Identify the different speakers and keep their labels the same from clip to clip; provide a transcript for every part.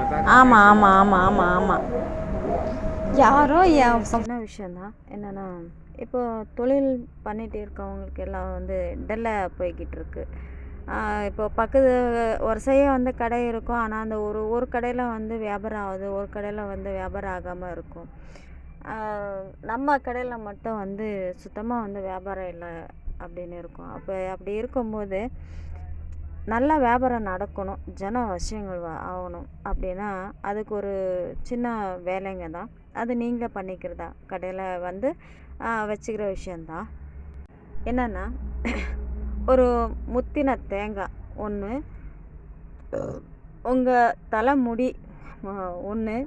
Speaker 1: ஆமாம் ஆமாம் ஆமாம் ஆமாம் ஆமாம் யாரோ என்ன விஷயந்தான் என்னென்னா, இப்போ தொழில் பண்ணிகிட்டு இருக்கவங்களுக்கு எல்லாம் வந்து டல்லாக போய்கிட்டு இருக்கு. இப்போ பக்கத்து வரிசையாக வந்து கடை இருக்கும். ஆனால் அந்த ஒரு ஒரு கடையில் வந்து வியாபாரம் ஆகுது, ஒரு கடையில் வந்து வியாபாரம் ஆகாமல் இருக்கும். நம்ம கடையில் மட்டும் வந்து சுத்தமாக வந்து வியாபாரம் இல்லை அப்படின்னு இருக்கும். அப்படி இருக்கும்போது நல்லா வியாபாரம் நடக்கணும், ஜன விஷயங்கள் ஆகணும் அப்படின்னா அதுக்கு ஒரு சின்ன வேலைங்க தான். அது நீங்கள் பண்ணிக்கிறதா கடையில் வந்து வச்சுக்கிற விஷயந்தான். என்னென்னா, ஒரு முத்தின தேங்காய் ஒன்று, உங்கள் தலைமுடி ஒன்று,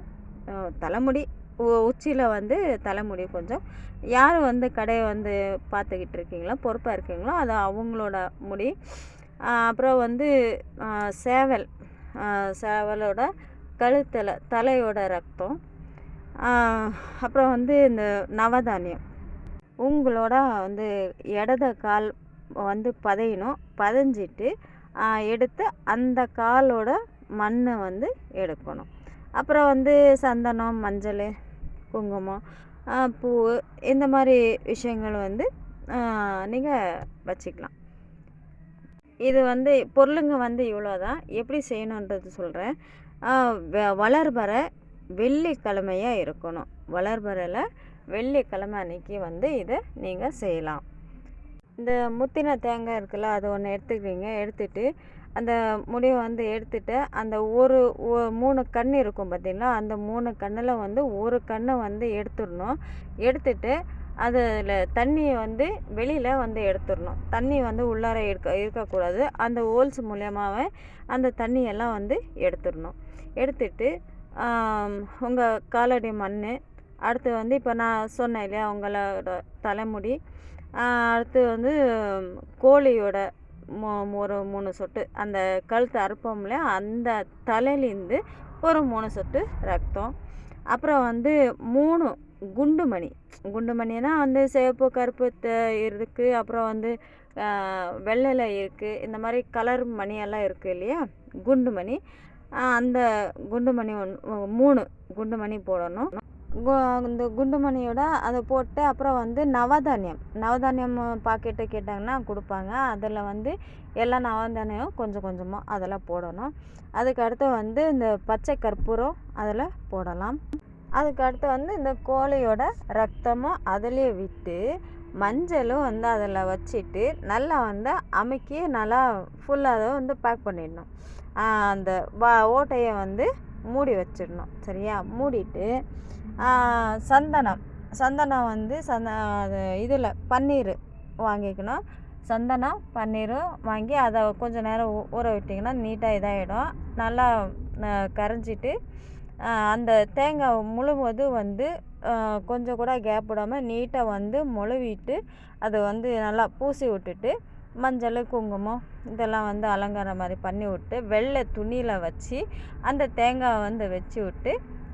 Speaker 1: தலைமுடி உச்சியில் வந்து தலைமுடி கொஞ்சம், யார் வந்து கடையை வந்து பார்த்துக்கிட்டு இருக்கீங்களோ பொறுப்பாக இருக்கீங்களோ அது அவங்களோட முடி. அப்புறம் வந்து சேவலோட கழுத்தில் தலையோட ரத்தம். அப்புறம் வந்து இந்த நவதானியம் உங்களோட வந்து இடது கால் வந்து பதையணும். பதைஞ்சிட்டு எடுத்து அந்த காலோட மண்ணை வந்து எடுக்கணும். அப்புறம் வந்து சந்தனம், மஞ்சள், குங்குமம், பூ, இந்த மாதிரி விஷயங்கள் வந்து நீங்கள் வச்சுக்கலாம். இது வந்து பொருளுங்க வந்து இவ்வளோ தான். எப்படி செய்யணுன்றது சொல்கிறேன். வளர்பறை வெள்ளிக்கிழமையாக இருக்கணும். வளர்பறையில் வெள்ளிக்கிழமை அன்றைக்கி வந்து இதை நீங்கள் செய்யலாம். இந்த முத்தின தேங்காய் இருக்குல்ல, அது ஒன்று எடுத்துக்கிறீங்க. எடுத்துகிட்டு அந்த முடிவை வந்து எடுத்துகிட்டு அந்த ஒரு 3 கண் இருக்கும் பார்த்திங்களா, அந்த 3 கண்ணில் வந்து ஒரு கண்ணை வந்து எடுத்துடணும். எடுத்துட்டு அதில் தண்ணியை வந்து வெளியில் வந்து எடுத்துடணும். தண்ணி வந்து உள்ளார இருக்கக்கூடாது. அந்த ஹோல்ஸ் மூலியமாகவே அந்த தண்ணியெல்லாம் வந்து எடுத்துடணும். எடுத்துட்டு உங்கள் காலடி மண், அடுத்து வந்து இப்போ நான் சொன்னேன் இல்லையா உங்களோட தலைமுடி, அடுத்து வந்து கோழியோட ஒரு 3 சொட்டு, அந்த கழுத்து அறுப்போம் இல்லையா அந்த தலையிலேருந்து ஒரு 3 சொட்டு ரத்தம். அப்புறம் வந்து 3 குண்டுமணி. குண்டுமணினா வந்து சிவப்பு, கருப்பு இருக்குது. அப்புறம் வந்து வெள்ளையில் இருக்குது. இந்த மாதிரி கலர் மணியெல்லாம் இருக்குது இல்லையா, குண்டுமணி. அந்த குண்டுமணி 3 குண்டுமணி போடணும். இந்த குண்டுமணியோட அதை போட்டு அப்புறம் வந்து நவதானியம் பாக்கெட்டு கேட்டாங்கன்னா கொடுப்பாங்க. அதில் வந்து எல்லா நவதானியம் கொஞ்சம் கொஞ்சமாக அதெல்லாம் போடணும். அதுக்கு அடுத்து வந்து இந்த பச்சை கற்பூரம் அதில் போடலாம். அதுக்கு அடுத்து வந்து இந்த கோழியோட ரத்தமும் அதிலே விட்டு மஞ்சளும் வந்து அதில் வச்சுட்டு நல்லா வந்து அமுக்கி நல்லா ஃபுல்லாக வந்து பேக் பண்ணிடணும். அந்த ஓட்டையை வந்து மூடி வச்சிடணும். சரியா? மூடிட்டு சந்தனம் வந்து இதில் பன்னீர் வாங்கிக்கணும். சந்தனம் பன்னீரும் வாங்கி அதை கொஞ்சம் நேரம் ஊற விட்டிங்கன்னா நீட்டாக இதாகிடும். நல்லா கரைஞ்சிட்டு அந்த தேங்காய் முழுவதும் வந்து கொஞ்சம் கூட கேப் விடாமல் நீட்டாக வந்து முழுவிட்டு அதை வந்து நல்லா பூசி விட்டுட்டு மஞ்சள், குங்குமம் இதெல்லாம் வந்து அலங்காரம் மாதிரி பண்ணி விட்டு வெள்ளை துணியில் வச்சு அந்த தேங்காய் வந்து வச்சு விட்டு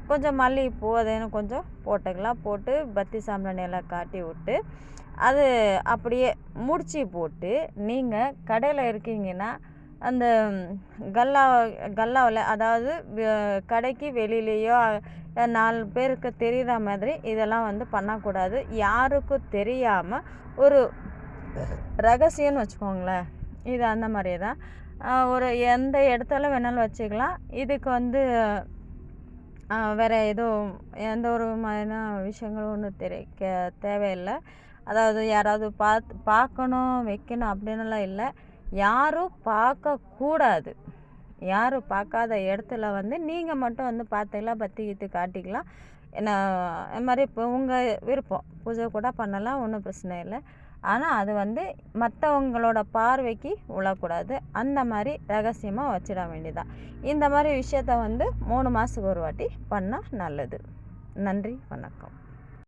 Speaker 1: கொஞ்சம் மல்லிகைப்பூ அதையும் கொஞ்சம் போட்டுக்கலாம். போட்டு பத்தி சாம்பிராணி எல்லாம் காட்டி விட்டு அது அப்படியே முடிச்சு போட்டு நீங்கள் கடையில் இருக்கீங்கன்னா அந்த கல்லாவில், அதாவது கடைக்கு வெளியிலேயோ 4 பேருக்கு தெரிகிற மாதிரி இதெல்லாம் வந்து பண்ணக்கூடாது. யாருக்கும் தெரியாமல் ஒரு ரகசியம்னு வச்சுக்கோங்களேன். இது அந்த மாதிரியே தான். ஒரு எந்த இடத்துல வேணாலும் வச்சுக்கலாம். இதுக்கு வந்து வேறு எதுவும் எந்த ஒரு மாதிரியான விஷயங்களும் ஒன்றும் தேவையில்லை. அதாவது யாராவது பார்க்கணும் வைக்கணும் அப்படின்னுலாம் இல்லை. யாரும் பார்க்கக்கூடாது. யாரும் பார்க்காத இடத்துல வந்து நீங்கள் மட்டும் வந்து பார்த்துக்கலாம், பற்றி கித்து காட்டிக்கலாம். ஏன்னா இது மாதிரி இப்போ உங்கள் விருப்பம் பூஜை கூட பண்ணலாம், ஒன்றும் பிரச்சனை இல்லை. ஆனால் அது வந்து மற்றவங்களோட பார்வைக்கு விழக்கூடாது. அந்த மாதிரி ரகசியமாக வச்சிட வேண்டியதான். இந்த மாதிரி விஷயத்த வந்து 3 மாதத்துக்கு ஒரு வாட்டி பண்ணால் நல்லது. நன்றி, வணக்கம்.